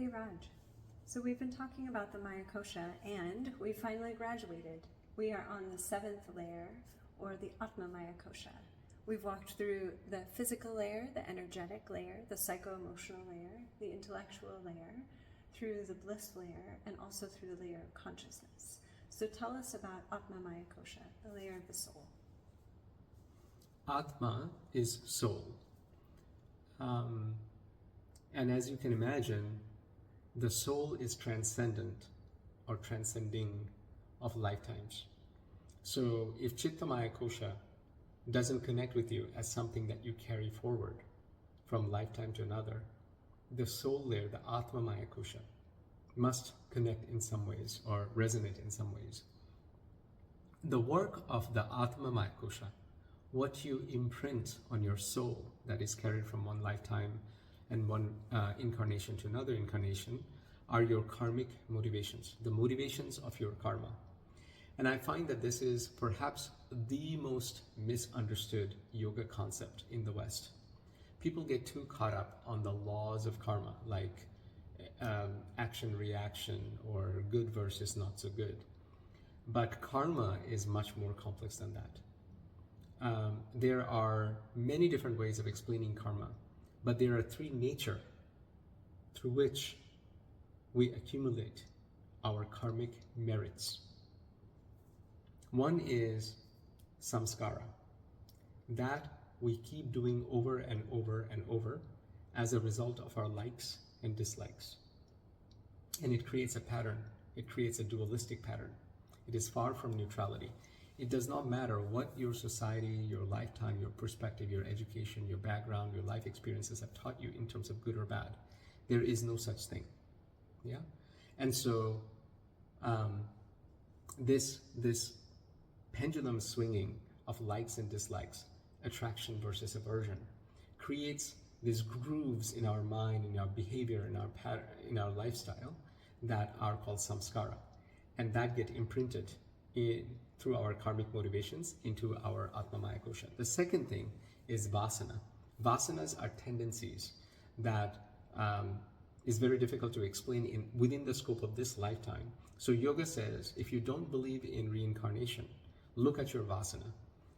Hey Raj, so we've been talking about the Mayakosha and we finally graduated. We are on the 7th layer, or the Atmamayakosha. We've walked through the physical layer, the energetic layer, the psycho-emotional layer, the intellectual layer, through the bliss layer, and also through the layer of consciousness. So tell us about Atmamayakosha, the layer of the soul. Atma is soul. And as you can imagine, the soul is transcendent or transcending of lifetimes. So if Chittamayakosha doesn't connect with you as something that you carry forward from lifetime to another, the soul layer, the Atmamayakosha, must connect in some ways or resonate in some ways. The work of the Atmamayakosha, what you imprint on your soul that is carried from one lifetime and one incarnation to another incarnation, are your karmic motivations, the motivations of your karma. And I find that this is perhaps the most misunderstood yoga concept in the West. People get too caught up on the laws of karma, like action, reaction, or good versus not so good. But karma is much more complex than that. There are many different ways of explaining karma, but there are three natures through which we accumulate our karmic merits. One is samskara, that we keep doing over and over and over as a result of our likes and dislikes. And it creates a pattern. It creates a dualistic pattern. It is far from neutrality. It does not matter what your society, your lifetime, your perspective, your education, your background, your life experiences have taught you in terms of good or bad. There is no such thing. Yeah? And so this pendulum swinging of likes and dislikes, attraction versus aversion, creates these grooves in our mind, in our behavior, in our pattern, in our lifestyle that are called samskara, and that get imprinted through our karmic motivations into our Atmamayakosha. The second thing is vasana. Vasanas are tendencies that is very difficult to explain within the scope of this lifetime. So yoga says, if you don't believe in reincarnation, look at your vasana,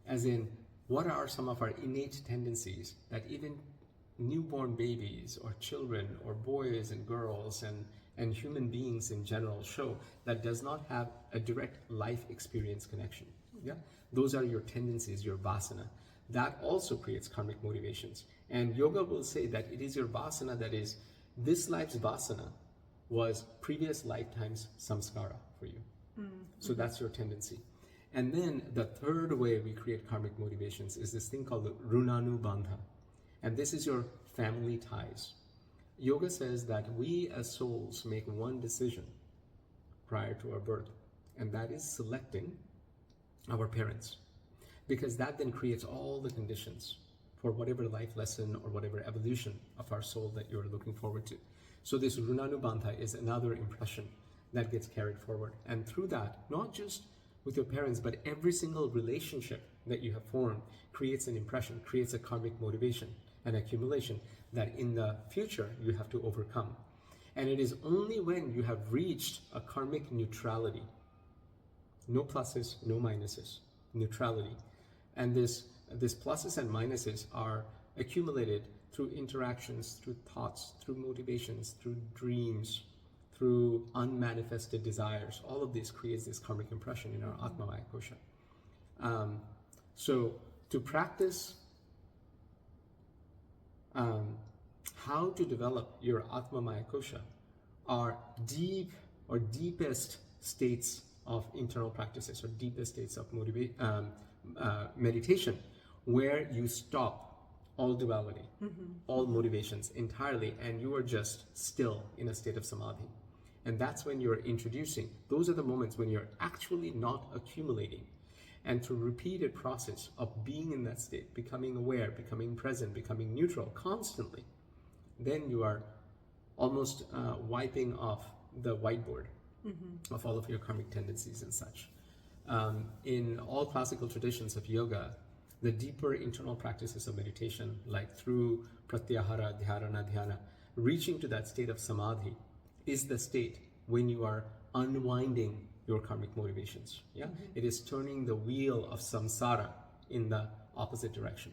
as in, what are some of our innate tendencies that even newborn babies or children or boys and girls and human beings in general show that does not have a direct life experience connection. Yeah, those are your tendencies, your vasana. That also creates karmic motivations. And yoga will say that it is your vasana that is, this life's vasana was previous lifetime's samskara for you. So that's your tendency. And then the third way we create karmic motivations is this thing called the runanubandha. And this is your family ties. Yoga says that we as souls make one decision prior to our birth, and that is selecting our parents, because that then creates all the conditions for whatever life lesson or whatever evolution of our soul that you're looking forward to. So this runanubandha is another impression that gets carried forward. And through that, not just with your parents, but every single relationship that you have formed creates an impression, creates a karmic motivation, an accumulation that in the future you have to overcome. And it is only when you have reached a karmic neutrality, no pluses, no minuses, neutrality. And this pluses and minuses are accumulated through interactions, through thoughts, through motivations, through dreams, through unmanifested desires. All of this creates this karmic impression in our Atmamayakosha. So to practice how to develop your Atmamayakosha are deep or deepest states of internal practices or deepest states of meditation, where you stop all duality, all motivations entirely, and you are just still in a state of samadhi. And that's when you're introducing, those are the moments when you're actually not accumulating. And through repeated process of being in that state, becoming aware, becoming present, becoming neutral constantly, then you are almost wiping off the whiteboard of all of your karmic tendencies and such. In all classical traditions of yoga, the deeper internal practices of meditation, like through pratyahara, dhyana, reaching to that state of samadhi, is the state when you are unwinding your karmic motivations. Yeah, it is turning the wheel of samsara in the opposite direction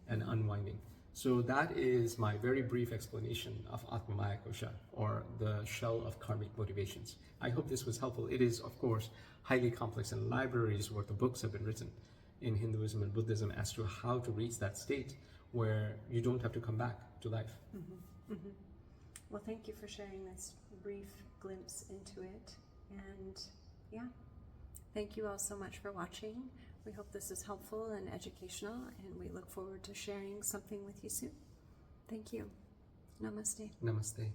and unwinding. So that is my very brief explanation of Atmamayakosha, or the shell of karmic motivations. I hope this was helpful. It is, of course, highly complex, and libraries worth of books have been written in Hinduism and Buddhism as to how to reach that state where you don't have to come back to life. Well, thank you for sharing this brief glimpse into it. And yeah, thank you all so much for watching. We hope this is helpful and educational, and we look forward to sharing something with you soon. Thank you. Namaste. Namaste.